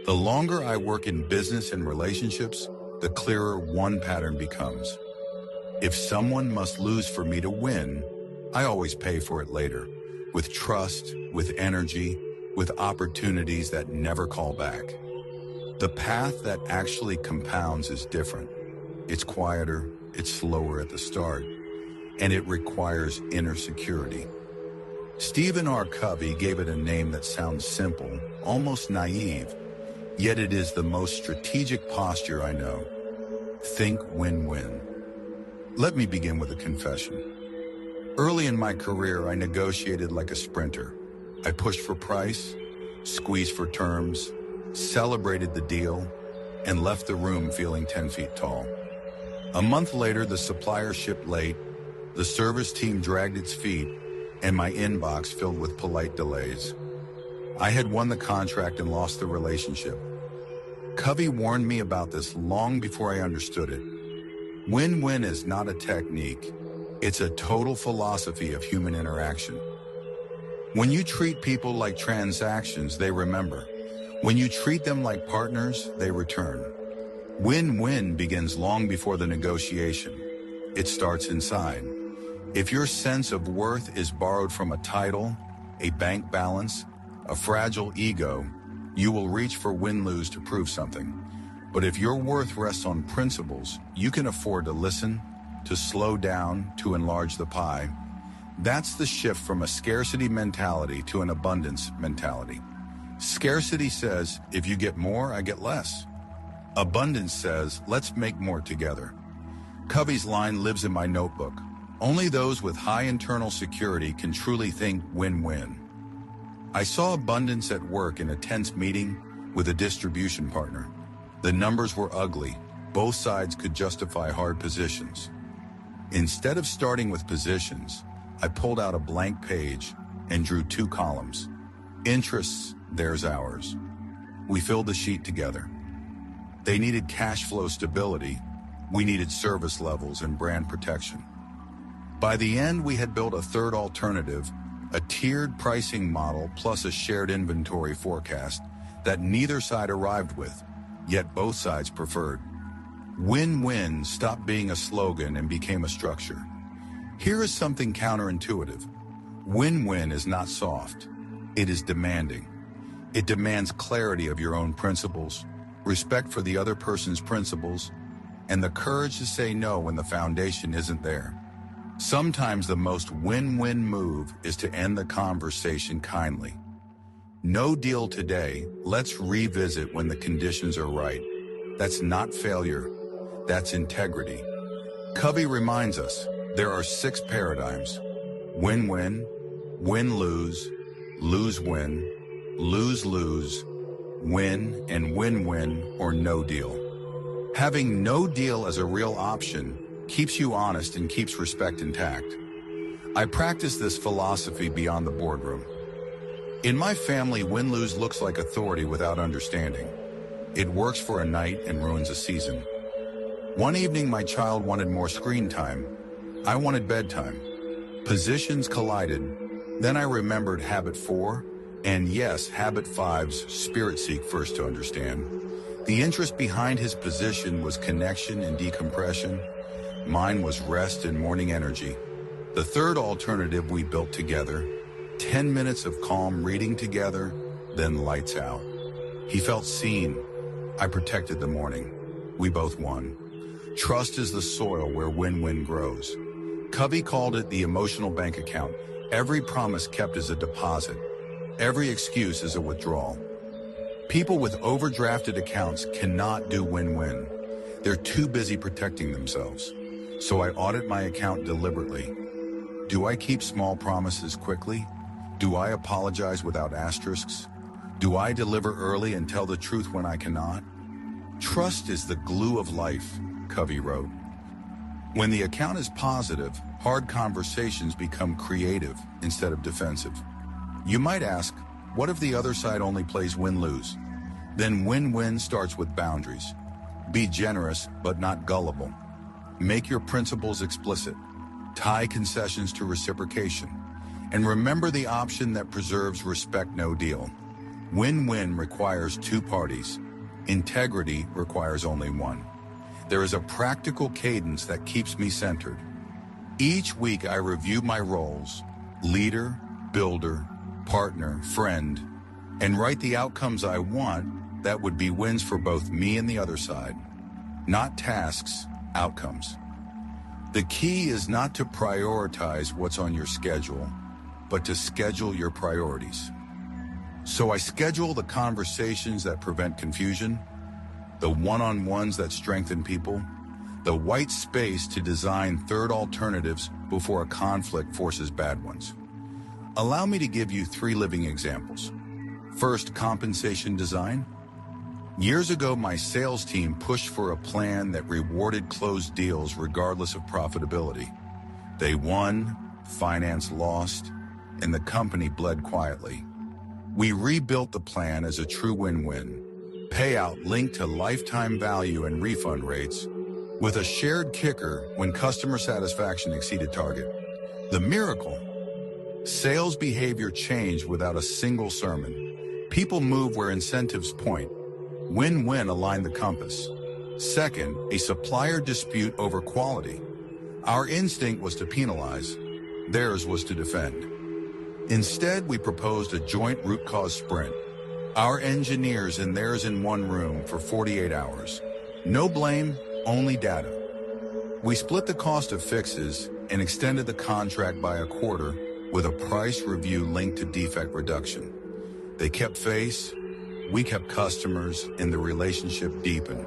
The longer I work in business and relationships, the clearer one pattern becomes. If someone must lose for me to win, I always pay for it later, with trust, with energy, with opportunities that never call back. The path that actually compounds is different. It's quieter, it's slower at the start, and it requires inner security. Stephen R. Covey gave it a name that sounds simple, almost naive, yet it is the most strategic posture I know. Think win-win. Let me begin with a confession. Early in my career, I negotiated like a sprinter. I pushed for price, squeezed for terms, celebrated the deal, and left the room feeling 10 feet tall. A month later, the supplier shipped late, the service team dragged its feet, and my inbox filled with polite delays. I had won the contract and lost the relationship. Covey warned me about this long before I understood it. Win-win is not a technique. It's a total philosophy of human interaction. When you treat people like transactions, they remember. When you treat them like partners, they return. Win-win begins long before the negotiation. It starts inside. If your sense of worth is borrowed from a title, a bank balance, a fragile ego, you will reach for win-lose to prove something. But if your worth rests on principles, you can afford to listen, to slow down, to enlarge the pie. That's the shift from a scarcity mentality to an abundance mentality. Scarcity says, if you get more, I get less. Abundance says, let's make more together. Covey's line lives in my notebook. Only those with high internal security can truly think win-win. I saw abundance at work in a tense meeting with a distribution partner. The numbers were ugly. Both sides could justify hard positions. Instead of starting with positions, I pulled out a blank page and drew 2 columns. Interests, theirs, ours. We filled the sheet together. They needed cash flow stability. We needed service levels and brand protection. By the end, we had built a third alternative, a tiered pricing model plus a shared inventory forecast that neither side arrived with, yet both sides preferred. Win-win stopped being a slogan and became a structure. Here is something counterintuitive. Win-win is not soft. It is demanding. It demands clarity of your own principles, respect for the other person's principles, and the courage to say no when the foundation isn't there. Sometimes the most win-win move is to end the conversation kindly. No deal today, let's revisit when the conditions are right. That's not failure, that's integrity. Covey reminds us, there are 6 paradigms: win-win, win-lose, lose-win, lose-lose, win and win-win, or no deal. Having no deal as a real option keeps you honest and keeps respect intact. I practice this philosophy beyond the boardroom. In my family, win-lose looks like authority without understanding. It works for a night and ruins a season. One evening, my child wanted more screen time. I wanted bedtime. Positions collided. Then I remembered habit 4, and yes, habit 5's spirit seek first to understand. The interest behind his position was connection and decompression. Mine was rest and morning energy. The third alternative we built together, 10 minutes of calm reading together, then lights out. He felt seen. I protected the morning. We both won. Trust is the soil where win-win grows. Covey called it the emotional bank account. Every promise kept is a deposit. Every excuse is a withdrawal. People with overdrafted accounts cannot do win-win. They're too busy protecting themselves. So I audit my account deliberately. Do I keep small promises quickly? Do I apologize without asterisks? Do I deliver early and tell the truth when I cannot? Trust is the glue of life, Covey wrote. When the account is positive, hard conversations become creative instead of defensive. You might ask, what if the other side only plays win-lose? Then win-win starts with boundaries. Be generous, but not gullible. Make your principles explicit. Tie concessions to reciprocation. And remember the option that preserves respect, no deal. Win-win requires two parties. Integrity requires only one. There is a practical cadence that keeps me centered. Each week I review my roles, leader, builder, partner, friend, and write the outcomes I want that would be wins for both me and the other side. Not tasks, outcomes. The key is not to prioritize what's on your schedule, but to schedule your priorities. So I schedule the conversations that prevent confusion, the one-on-ones that strengthen people, the white space to design third alternatives before a conflict forces bad ones. Allow me to give you 3 living examples. First, compensation design. Years ago, my sales team pushed for a plan that rewarded closed deals regardless of profitability. They won, finance lost, and the company bled quietly. We rebuilt the plan as a true win-win. Payout linked to lifetime value and refund rates, with a shared kicker when customer satisfaction exceeded target. The miracle: sales behavior changed without a single sermon. People move where incentives point. Win-win aligned the compass. Second, a supplier dispute over quality. Our instinct was to penalize. Theirs was to defend. Instead, we proposed a joint root cause sprint. Our engineers and theirs in one room for 48 hours. No blame, only data. We split the cost of fixes and extended the contract by a quarter with a price review linked to defect reduction. They kept face, we kept customers, and the relationship deepened.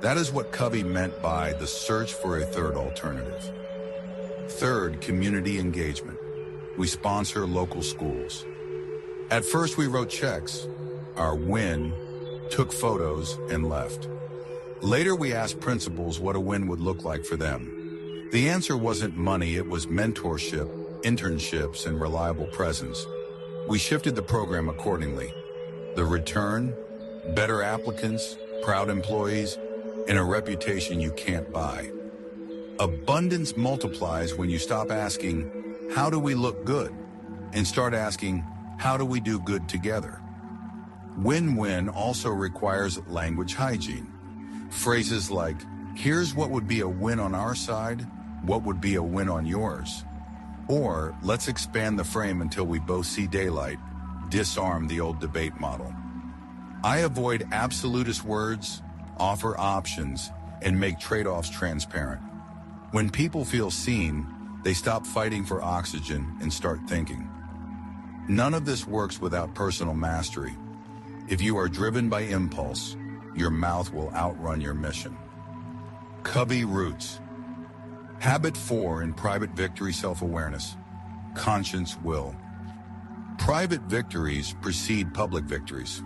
That is what Covey meant by the search for a third alternative. Third, community engagement. We sponsor local schools. At first we wrote checks. Our win, took photos, and left. Later we asked principals what a win would look like for them. The answer wasn't money, it was mentorship, internships, and reliable presence. We shifted the program accordingly. The return: better applicants, proud employees, and a reputation you can't buy. Abundance multiplies when you stop asking, how do we look good? And start asking, how do we do good together? Win-win also requires language hygiene. Phrases like, here's what would be a win on our side, what would be a win on yours? Or, let's expand the frame until we both see daylight, disarm the old debate model. I avoid absolutist words, offer options, and make trade-offs transparent. When people feel seen, they stop fighting for oxygen and start thinking. None of this works without personal mastery. If you are driven by impulse, your mouth will outrun your mission. Covey roots. Habit 4 in private victory self-awareness. Conscience will. Private victories precede public victories.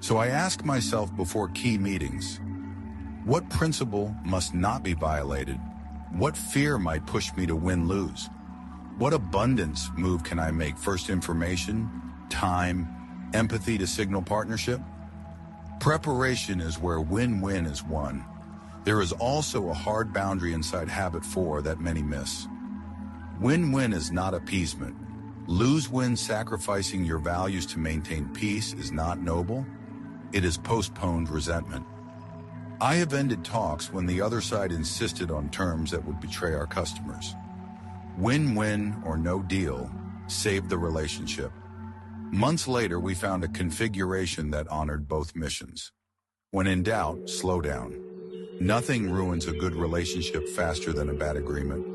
So I ask myself before key meetings, what principle must not be violated? What fear might push me to win-lose? What abundance move can I make? First information, time, empathy to signal partnership? Preparation is where win-win is won. There is also a hard boundary inside Habit 4 that many miss. Win-win is not appeasement. Lose-win sacrificing your values to maintain peace is not noble. It is postponed resentment. I have ended talks when the other side insisted on terms that would betray our customers. Win-win or no deal saved the relationship. Months later, we found a configuration that honored both missions. When in doubt, slow down. Nothing ruins a good relationship faster than a bad agreement.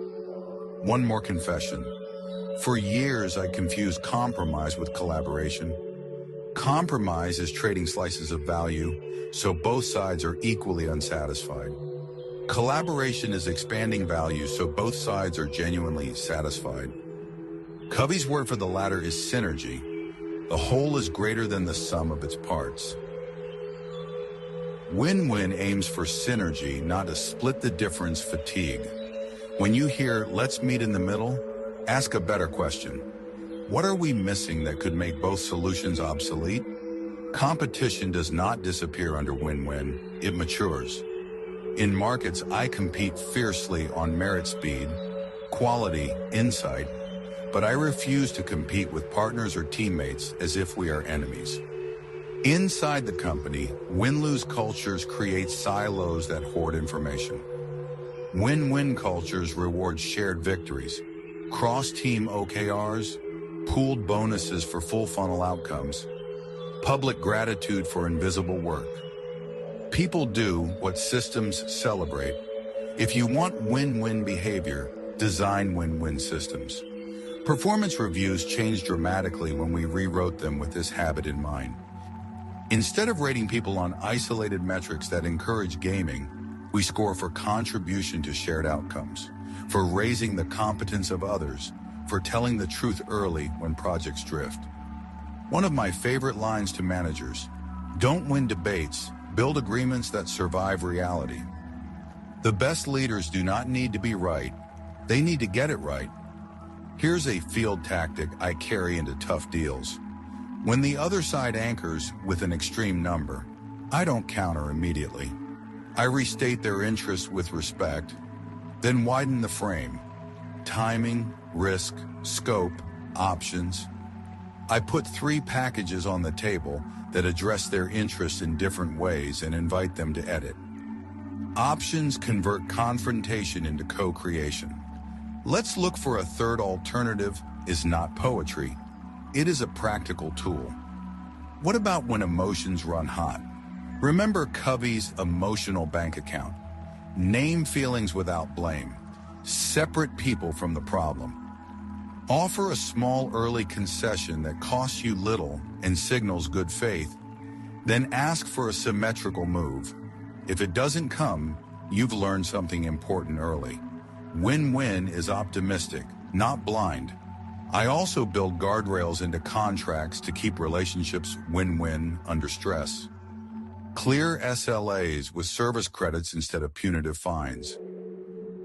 One more confession. For years, I confused compromise with collaboration. Compromise is trading slices of value, so both sides are equally unsatisfied. Collaboration is expanding value, so both sides are genuinely satisfied. Covey's word for the latter is synergy. The whole is greater than the sum of its parts. Win-win aims for synergy, not to split the difference fatigue. When you hear, let's meet in the middle, ask a better question. What are we missing that could make both solutions obsolete? Competition does not disappear under win-win, it matures. In markets, I compete fiercely on merit, speed, quality, insight, but I refuse to compete with partners or teammates as if we are enemies. Inside the company, win-lose cultures create silos that hoard information. Win-win cultures reward shared victories, cross-team OKRs, pooled bonuses for full funnel outcomes, public gratitude for invisible work. People do what systems celebrate. If you want win-win behavior, design win-win systems. Performance reviews changed dramatically when we rewrote them with this habit in mind. Instead of rating people on isolated metrics that encourage gaming, we score for contribution to shared outcomes, for raising the competence of others, for telling the truth early when projects drift. One of my favorite lines to managers: don't win debates, build agreements that survive reality. The best leaders do not need to be right, they need to get it right. Here's a field tactic I carry into tough deals. When the other side anchors with an extreme number, I don't counter immediately. I restate their interests with respect, then widen the frame. Timing, risk, scope, options. I put 3 packages on the table that address their interests in different ways and invite them to edit. Options convert confrontation into co-creation. Let's look for a third alternative is not poetry. It is a practical tool. What about when emotions run hot? Remember Covey's emotional bank account. Name feelings without blame. Separate people from the problem. Offer a small early concession that costs you little and signals good faith. Then ask for a symmetrical move. If it doesn't come, you've learned something important early. Win-win is optimistic, not blind. I also build guardrails into contracts to keep relationships win-win under stress. Clear SLAs with service credits instead of punitive fines.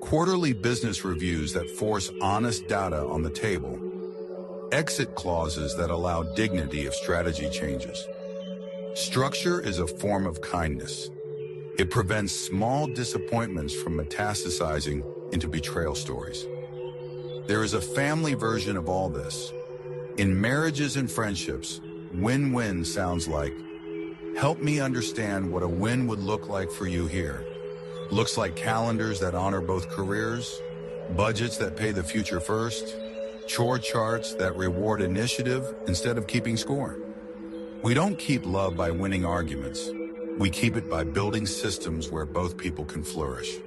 Quarterly business reviews that force honest data on the table. Exit clauses that allow dignity if strategy changes. Structure is a form of kindness. It prevents small disappointments from metastasizing into betrayal stories. There is a family version of all this. In marriages and friendships, win-win sounds like, help me understand what a win would look like for you here. Looks like calendars that honor both careers, budgets that pay the future first, chore charts that reward initiative instead of keeping score. We don't keep love by winning arguments. We keep it by building systems where both people can flourish.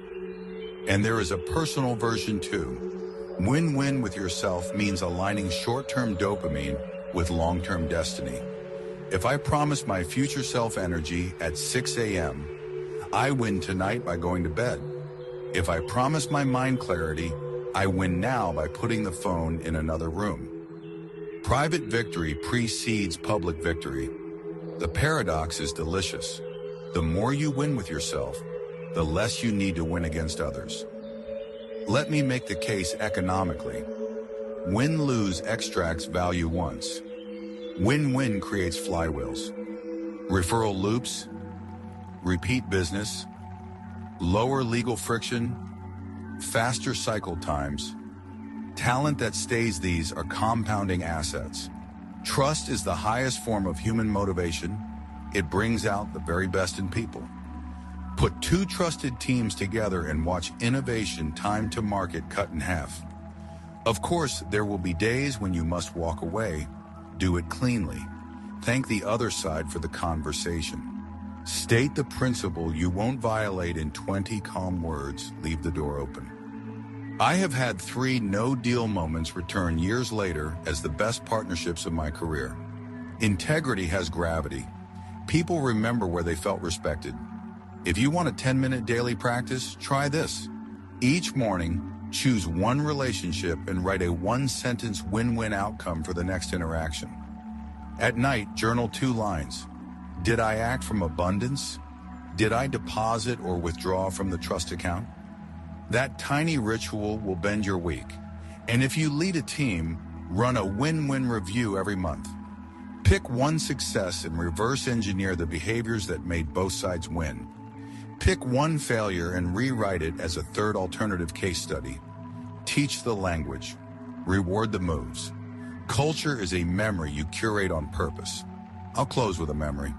And there is a personal version too. Win-win with yourself means aligning short-term dopamine with long-term destiny. If I promise my future self energy at 6 a.m., I win tonight by going to bed. If I promise my mind clarity, I win now by putting the phone in another room. Private victory precedes public victory. The paradox is delicious. The more you win with yourself, the less you need to win against others. Let me make the case economically. Win-lose extracts value once. Win-win creates flywheels. Referral loops, repeat business, lower legal friction, faster cycle times. Talent that stays, these are compounding assets. Trust is the highest form of human motivation. It brings out the very best in people. Put 2 trusted teams together and watch innovation time to market cut in half. Of course, there will be days when you must walk away. Do it cleanly. Thank the other side for the conversation. State the principle you won't violate in 20 calm words. Leave the door open. I have had 3 no-deal moments return years later as the best partnerships of my career. Integrity has gravity. People remember where they felt respected. If you want a 10-minute daily practice, try this. Each morning, choose one relationship and write a 1-sentence win-win outcome for the next interaction. At night, journal 2 lines. Did I act from abundance? Did I deposit or withdraw from the trust account? That tiny ritual will bend your week. And if you lead a team, run a win-win review every month. Pick one success and reverse engineer the behaviors that made both sides win. Pick one failure and rewrite it as a third alternative case study. Teach the language. Reward the moves. Culture is a memory you curate on purpose. I'll close with a memory.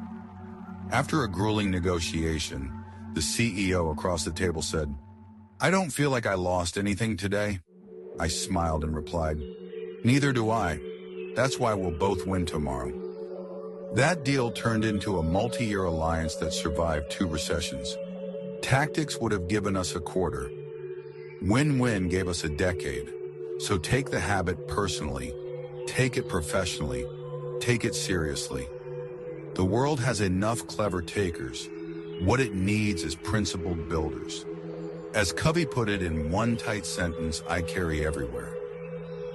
After a grueling negotiation, the CEO across the table said, "I don't feel like I lost anything today." I smiled and replied, "Neither do I. That's why we'll both win tomorrow." That deal turned into a multi-year alliance that survived 2 recessions. Tactics would have given us a quarter. Win-win gave us a decade. So take the habit personally, take it professionally, take it seriously. The world has enough clever takers. What it needs is principled builders. As Covey put it in one tight sentence I carry everywhere,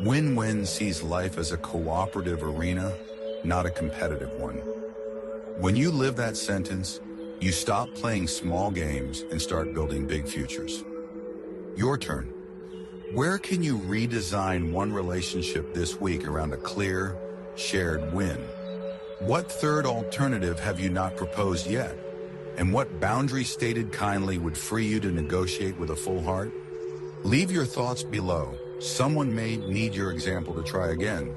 win-win sees life as a cooperative arena, not a competitive one. When you live that sentence, you stop playing small games and start building big futures. Your turn. Where can you redesign one relationship this week around a clear, shared win? What third alternative have you not proposed yet? And what boundary stated kindly would free you to negotiate with a full heart? Leave your thoughts below. Someone may need your example to try again.